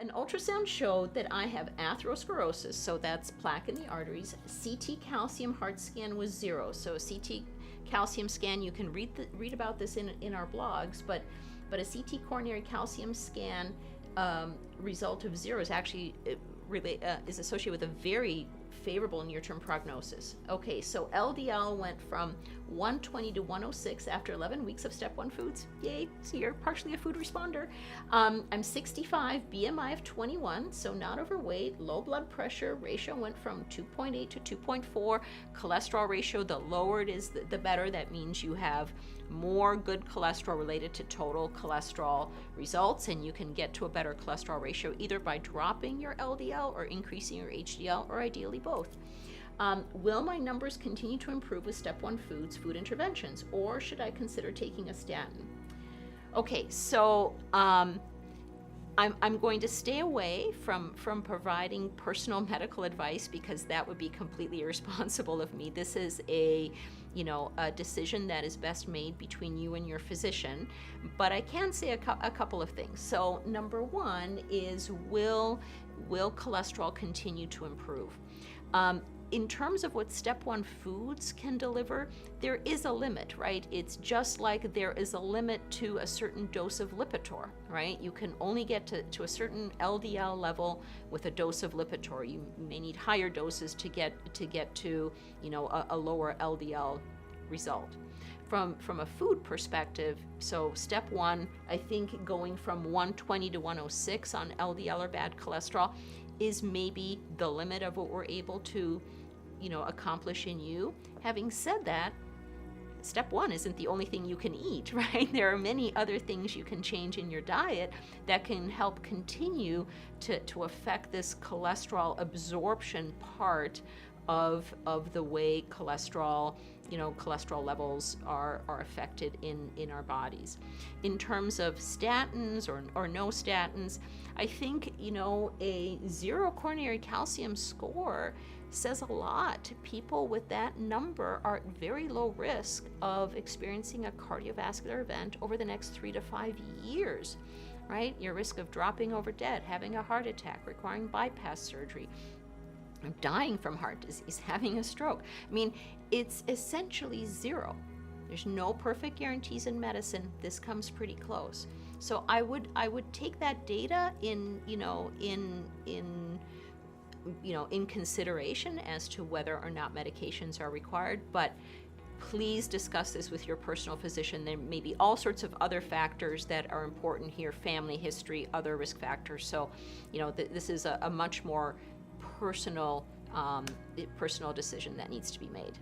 An ultrasound showed that I have atherosclerosis, so that's plaque in the arteries. CT calcium heart scan was 0, so a CT calcium scan, you can read about this in our blogs, but a CT coronary calcium scan result of 0 is actually is associated with a very favorable near-term prognosis. Okay, so LDL went from 120 to 106 after 11 weeks of step 1 foods. Yay, so you're partially a food responder. I'm 65, BMI of 21, so not overweight. Low blood pressure ratio went from 2.8 to 2.4. Cholesterol ratio, the lower it is, the better. That means you have more good cholesterol related to total cholesterol results, and you can get to a better cholesterol ratio either by dropping your LDL or increasing your HDL, or ideally both. Will my numbers continue to improve with step 1 foods, food interventions, or should I consider taking a statin? Okay, so I'm going to stay away from providing personal medical advice, because that would be completely irresponsible of me. This is a decision that is best made between you and your physician. But I can say a couple of things. So number 1 is, will cholesterol continue to improve? In terms of what step 1 foods can deliver, there is a limit, right? It's just like there is a limit to a certain dose of Lipitor, right? You can only get to a certain LDL level with a dose of Lipitor. You may need higher doses to get to a lower LDL result. From a food perspective, so step 1, I think going from 120 to 106 on LDL or bad cholesterol is maybe the limit of what we're able to accomplish in you. Having said that, step 1 isn't the only thing you can eat, right? There are many other things you can change in your diet that can help continue to affect this cholesterol absorption part of the way cholesterol levels are affected in our bodies. In terms of statins or no statins, I think a 0 coronary calcium score says a lot. People with that number are at very low risk of experiencing a cardiovascular event over the next 3 to 5 years, right? Your risk of dropping over dead, having a heart attack, requiring bypass surgery, dying from heart disease, having a stroke. I mean, it's essentially 0. There's no perfect guarantees in medicine. This comes pretty close. So I would take that data in consideration as to whether or not medications are required, but please discuss this with your personal physician. There may be all sorts of other factors that are important here, family history, other risk factors. So, this is a much more personal decision that needs to be made.